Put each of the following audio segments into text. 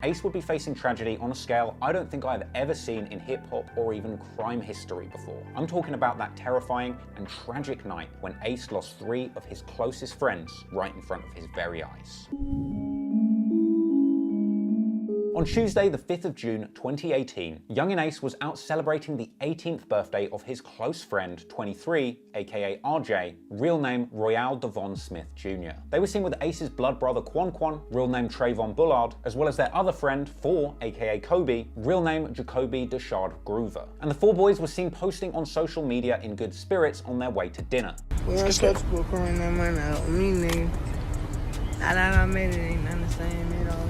Ace would be facing tragedy on a scale I don't think I've ever seen in hip-hop or even crime history before. I'm talking about that terrifying and tragic night when Ace lost 3 of his closest friends right in front of his very eyes. On Tuesday, the 5th of June, 2018, Yungeen Ace was out celebrating the 18th birthday of his close friend, 23, aka RJ, real name Royale Devon Smith Jr. They were seen with Ace's blood brother Quan Quan, real name Trayvon Bullard, as well as their other friend, 4, aka Kobe, real name Jacoby Deshard Groover. And the 4 boys were seen posting on social media in good spirits on their way to dinner. We on sketchbook running that money out with me, nigga. I made it, ain't nothing the same at all.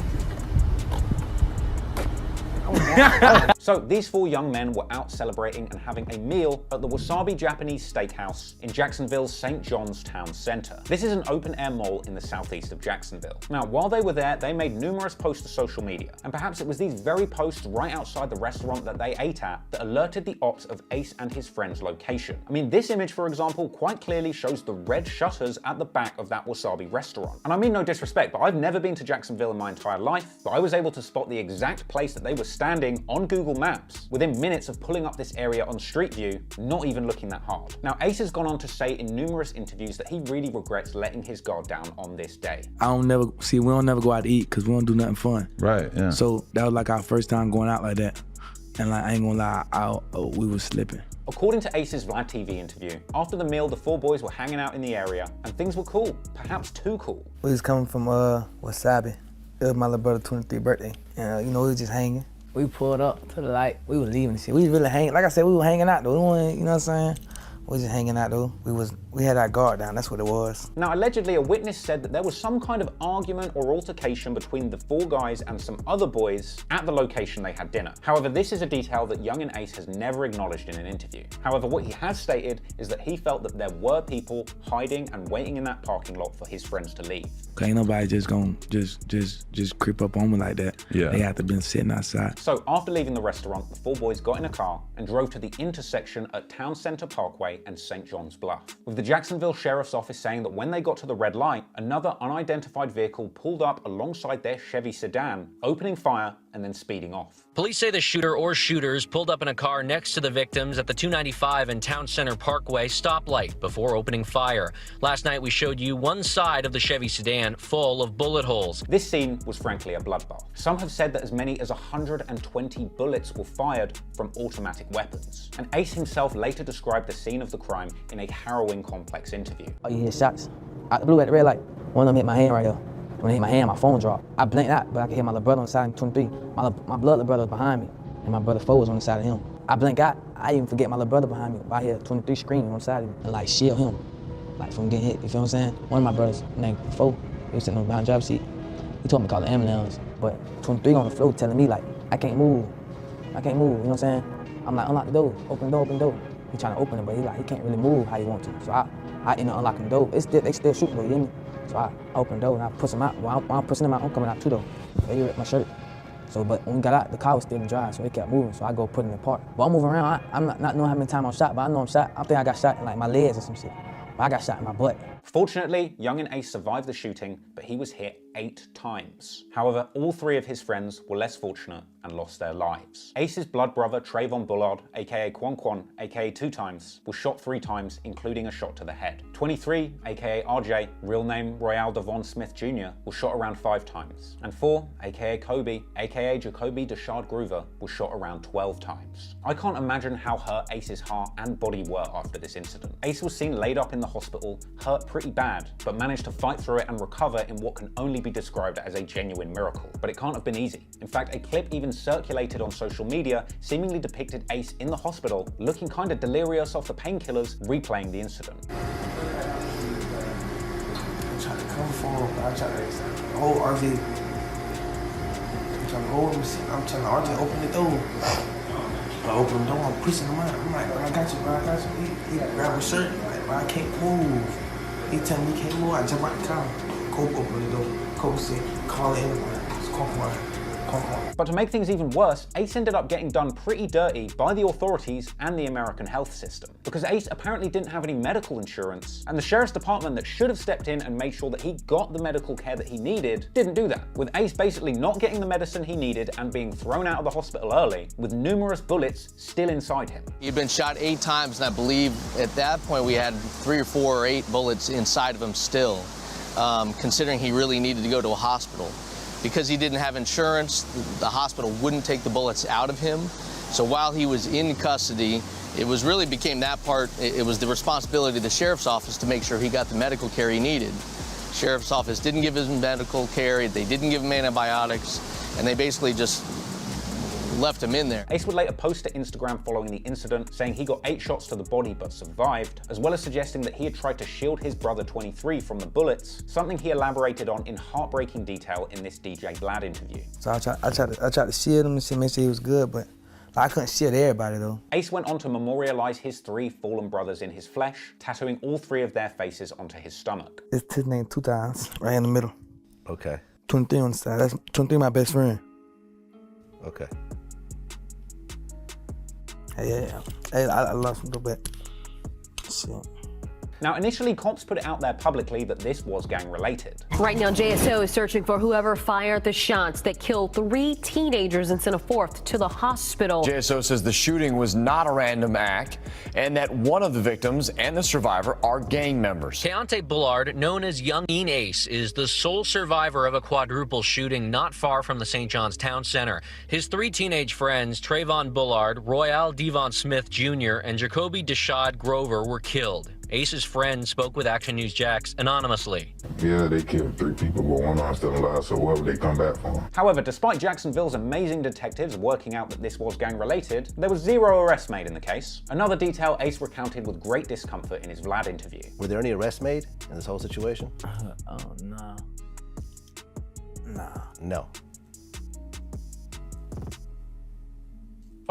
So these 4 young men were out celebrating and having a meal at the Wasabi Japanese Steakhouse in Jacksonville's St. John's Town Center. This is an open-air mall in the southeast of Jacksonville. Now, while they were there, they made numerous posts to social media, and perhaps it was these very posts right outside the restaurant that they ate at that alerted the ops of Ace and his friend's location. I mean, this image, for example, quite clearly shows the red shutters at the back of that Wasabi restaurant. And I mean no disrespect, but I've never been to Jacksonville in my entire life, but I was able to spot the exact place that they were standing on Google Maps within minutes of pulling up this area on Street View, not even looking that hard. Now, Ace has gone on to say in numerous interviews that he really regrets letting his guard down on this day. We don't never go out to eat because we don't do nothing fun. Right, yeah. So that was like our first time going out like that. And like, I ain't gonna lie, we was slipping. According to Ace's Vlad TV interview, after the meal, the 4 boys were hanging out in the area and things were cool, perhaps too cool. We was coming from Wasabi. It was my little brother's 23rd birthday. And we was just hanging. We pulled up to the light. We was leaving and shit. We was really hanging. Like I said, we were hanging out though. We weren't, you know what I'm saying? We was just hanging out though. We had our guard down, that's what it was. Now, allegedly, a witness said that there was some kind of argument or altercation between the 4 guys and some other boys at the location they had dinner. However, this is a detail that Yungeen Ace has never acknowledged in an interview. However, what he has stated is that he felt that there were people hiding and waiting in that parking lot for his friends to leave. Ain't nobody just gonna just creep up on me like that. Yeah. They have to been sitting outside. So after leaving the restaurant, the 4 boys got in a car and drove to the intersection at Town Center Parkway and St. John's Bluff, with the Jacksonville Sheriff's Office saying that when they got to the red light, another unidentified vehicle pulled up alongside their Chevy sedan, opening fire and then speeding off. Police say the shooter or shooters pulled up in a car next to the victims at the 295 and Town Center Parkway stoplight before opening fire. Last night we showed you one side of the Chevy sedan full of bullet holes. This scene was frankly a bloodbath. Some have said that as many as 120 bullets were fired from automatic weapons. And Ace himself later described the scene of the crime in a harrowing, complex interview. Oh, you hear shots? Out the blue at the red light. One of them hit my hand right here. When it hit my hand, my phone dropped. I blinked out, but I could hear my little brother on the side of 23. My blood little brother was behind me, and my brother 4 was on the side of him. I blinked out. I even forget my little brother behind me. I hear 23 screaming on the side of me and like shield him, like from getting hit. You feel what I'm saying? One of my brothers, named 4, he was sitting on the behind the driver's seat. He told me to call the ambulance, but 23 on the floor telling me like, I can't move. I can't move. You know what I'm saying? I'm like, unlock the door, open the door, open the door. He trying to open it, but he can't really move how he want to. So I end up unlocking the door. They still shooting though, you hear me? So I opened the door and I push him out. While I'm pushing him out, I'm coming out too though. So he ripped my shirt. So, but when we got out, the car was still dry, so it kept moving. So I go put it in the park. But I'm moving around. I'm not knowing how many times I'm shot, but I know I'm shot. I think I got shot in like my legs or some shit. But I got shot in my butt. Fortunately, Yungeen Ace survived the shooting, but he was hit 8 times. However, all 3 of his friends were less fortunate and lost their lives. Ace's blood brother, Trayvon Bullard, aka Quan Quan, aka 2 times, was shot 3 times, including a shot to the head. 23, aka RJ, real name Royale Devon Smith Jr., was shot around 5 times. And 4, aka Kobe, aka Jacoby Deshard Groover, was shot around 12 times. I can't imagine how hurt Ace's heart and body were after this incident. Ace was seen laid up in the hospital, hurt pretty bad, but managed to fight through it and recover in what can only be described as a genuine miracle. But it can't have been easy. In fact, a clip even circulated on social media seemingly depicted Ace in the hospital, looking kind of delirious off the painkillers, replaying the incident. I'm trying to come forward, but I'm trying to hold RJ. I'm trying to hold him. I'm trying to RJ open the door. I open the door, I'm pushing him out. I'm like, bro, I got you, bro, I got you. He grabbed my shirt, like, bro, I can't move. He tell me he can't move, I jump out the car. Cope opened the door. Cope said, call the ambulance. It's Cope line. compound. But to make things even worse, Ace ended up getting done pretty dirty by the authorities and the American health system. Because Ace apparently didn't have any medical insurance, and the sheriff's department that should have stepped in and made sure that he got the medical care that he needed didn't do that, with Ace basically not getting the medicine he needed and being thrown out of the hospital early, with numerous bullets still inside him. He'd been shot 8 times, and I believe at that point we had 3 or 4 or 8 bullets inside of him still, considering he really needed to go to a hospital. Because he didn't have insurance, the hospital wouldn't take the bullets out of him. So while he was in custody, it was really became that part, it was the responsibility of the sheriff's office to make sure he got the medical care he needed. Sheriff's office didn't give him medical care, they didn't give him antibiotics, and they basically just left him in there. Ace would later post to Instagram following the incident, saying he got 8 shots to the body but survived, as well as suggesting that he had tried to shield his brother 23 from the bullets, something he elaborated on in heartbreaking detail in this DJ Vlad interview. So I tried to shield him and make sure he was good, but I couldn't shield everybody though. Ace went on to memorialize his 3 fallen brothers in his flesh, tattooing all 3 of their faces onto his stomach. It's his name 2 times, right in the middle. Okay. 23 on the side. That's 23 my best friend. Okay. Yeah. Hey, I lost him a little bit. Shit. Now, initially, cops put it out there publicly that this was gang-related. Right now, JSO is searching for whoever fired the shots that killed 3 teenagers and sent a 4th to the hospital. JSO says the shooting was not a random act and that one of the victims and the survivor are gang members. Keontae Bullard, known as Yungeen Ace, is the sole survivor of a quadruple shooting not far from the St. John's Town Center. His 3 teenage friends, Trayvon Bullard, Royale Devon Smith Jr., and Jacoby Deshad Grover, were killed. Ace's friend spoke with Action News Jax anonymously. Yeah, they killed 3 people, but 1 of them still alive, so whoever they come back for. However, despite Jacksonville's amazing detectives working out that this was gang-related, there was 0 arrests made in the case. Another detail Ace recounted with great discomfort in his Vlad interview. Were there any arrests made in this whole situation? Oh, no. Nah. No.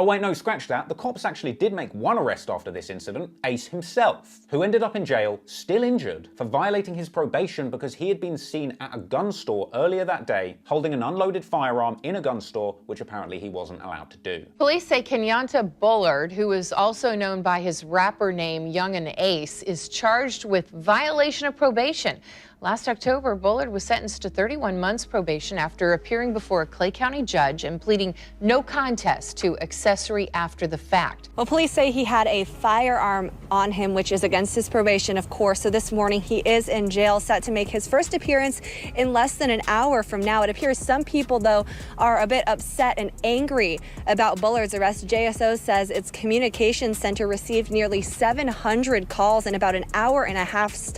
Oh wait, no, scratch that. The cops actually did make 1 arrest after this incident, Ace himself, who ended up in jail, still injured, for violating his probation because he had been seen at a gun store earlier that day, holding an unloaded firearm in a gun store, which apparently he wasn't allowed to do. Police say Keontae Bullard, who is also known by his rapper name Yungeen Ace, is charged with violation of probation. Last October, Bullard was sentenced to 31 months probation after appearing before a Clay County judge and pleading no contest to accessory after the fact. Well, police say he had a firearm on him, which is against his probation, of course. So this morning he is in jail, set to make his first appearance in less than an hour from now. It appears some people, though, are a bit upset and angry about Bullard's arrest. JSO says its communications center received nearly 700 calls in about an hour and a half's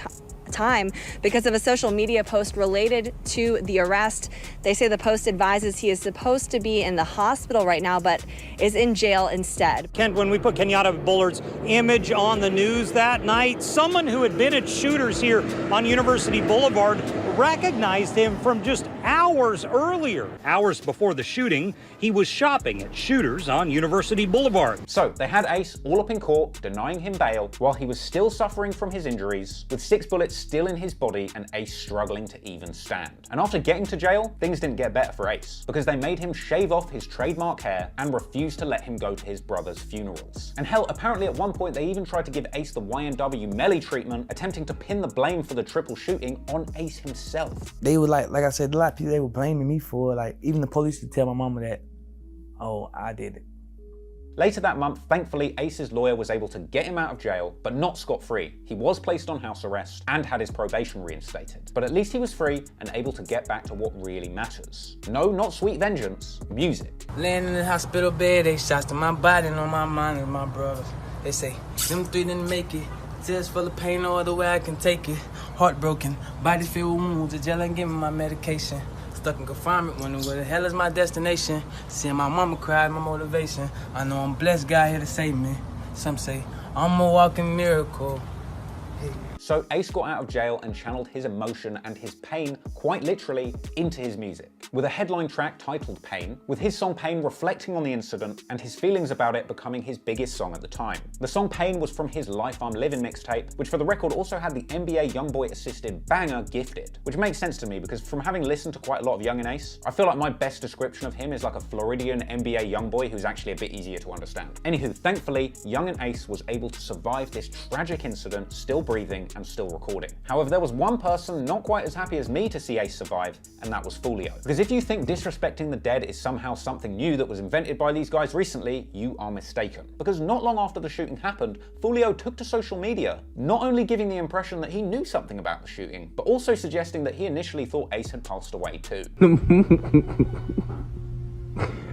time because of a social media post related to the arrest. They say the post advises he is supposed to be in the hospital right now, but is in jail instead. Kent, when we put Keontae Bullard's image on the news that night, someone who had been at Shooters here on University Boulevard recognized him from just hours earlier. Hours before the shooting, he was shopping at Shooters on University Boulevard. So they had Ace all up in court, denying him bail, while he was still suffering from his injuries, with 6 bullets still in his body and Ace struggling to even stand. And after getting to jail, things didn't get better for Ace, because they made him shave off his trademark hair and refused to let him go to his brother's funerals. And hell, apparently at one point they even tried to give Ace the YNW Melly treatment, attempting to pin the blame for the triple shooting on Ace himself. They were like I said, a lot of people, they were blaming me for it. Like, even the police would tell my mama that, oh, I did it. Later that month, thankfully, Ace's lawyer was able to get him out of jail, but not scot-free. He was placed on house arrest and had his probation reinstated. But at least he was free and able to get back to what really matters. No, not sweet vengeance, music. Laying in the hospital bed, they shots to my body and on my mind and my brothers. They say, them 3 didn't make it. Tears full of pain, no other way I can take it. Heartbroken, body filled with wounds, the jail ain't giving my medication. Stuck in confinement, wondering where the hell is my destination. Seeing my mama cry, my motivation. I know I'm blessed, God here to save me. Some say, I'm a walking miracle. So Ace got out of jail and channeled his emotion and his pain, quite literally, into his music. With a headline track titled Pain, with his song Pain reflecting on the incident and his feelings about it becoming his biggest song at the time. The song Pain was from his Life I'm Living mixtape, which for the record also had the NBA YoungBoy assisted banger Gifted, which makes sense to me because from having listened to quite a lot of Yungeen Ace, I feel like my best description of him is like a Floridian NBA YoungBoy who's actually a bit easier to understand. Anywho, thankfully, Yungeen Ace was able to survive this tragic incident, still breathing and still recording. However, there was one person not quite as happy as me to see Ace survive, and that was Foolio. Because if you think disrespecting the dead is somehow something new that was invented by these guys recently, you are mistaken. Because not long after the shooting happened, Foolio took to social media, not only giving the impression that he knew something about the shooting, but also suggesting that he initially thought Ace had passed away too.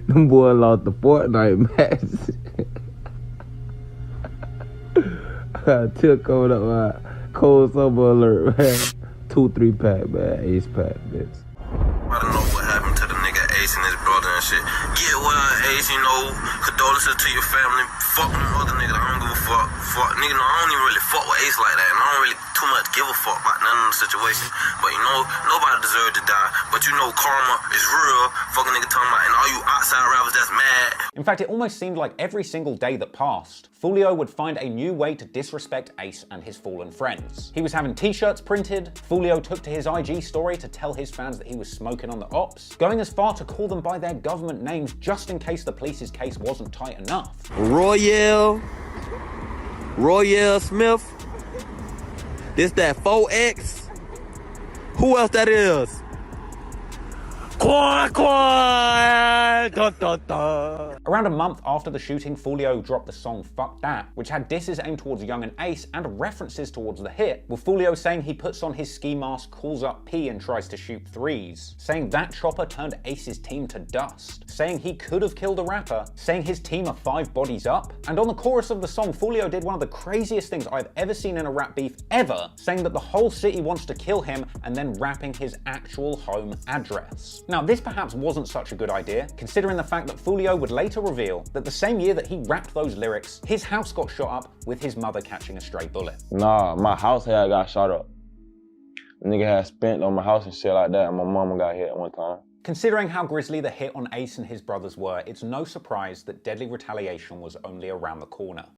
Them boy lost the Fortnite match. I took on up my cold summer alert, man. 2-3 pack, man. Ace pack, bitch. I don't know what happened to the nigga Ace and his brother and shit. Get well, Ace, you know, condolences to your family. Fuck them other niggas, I don't give a fuck. Fuck, nigga, no, I don't even really fuck with Ace like that. And I don't really too much give a fuck about none of the situation. But you know, nobody deserves to die. But you know, karma is real. Fucking nigga talking about, and all you outside rappers that's mad. In fact, it almost seemed like every single day that passed, Foolio would find a new way to disrespect Ace and his fallen friends. He was having t-shirts printed, Foolio took to his IG story to tell his fans that he was smoking on the ops, going as far to call them by their government names just in case the police's case wasn't tight enough. Royale Smith. This that 4X. Who else that is? Quan. Dun, dun, dun. Around a month after the shooting, Foolio dropped the song Fuck That, which had disses aimed towards Yungeen Ace and references towards the hit, with Foolio saying he puts on his ski mask, calls up P and tries to shoot threes, saying that chopper turned Ace's team to dust, saying he could have killed a rapper, saying his team are 5 bodies up, and on the chorus of the song, Foolio did one of the craziest things I've ever seen in a rap beef ever, saying that the whole city wants to kill him and then rapping his actual home address. Now, this perhaps wasn't such a good idea, considering the fact that Foolio would later reveal that the same year that he rapped those lyrics, his house got shot up with his mother catching a stray bullet. Nah, my house had got shot up. A nigga had spent on my house and shit like that, and my mama got hit one time. Considering how grisly the hit on Ace and his brothers were, it's no surprise that deadly retaliation was only around the corner.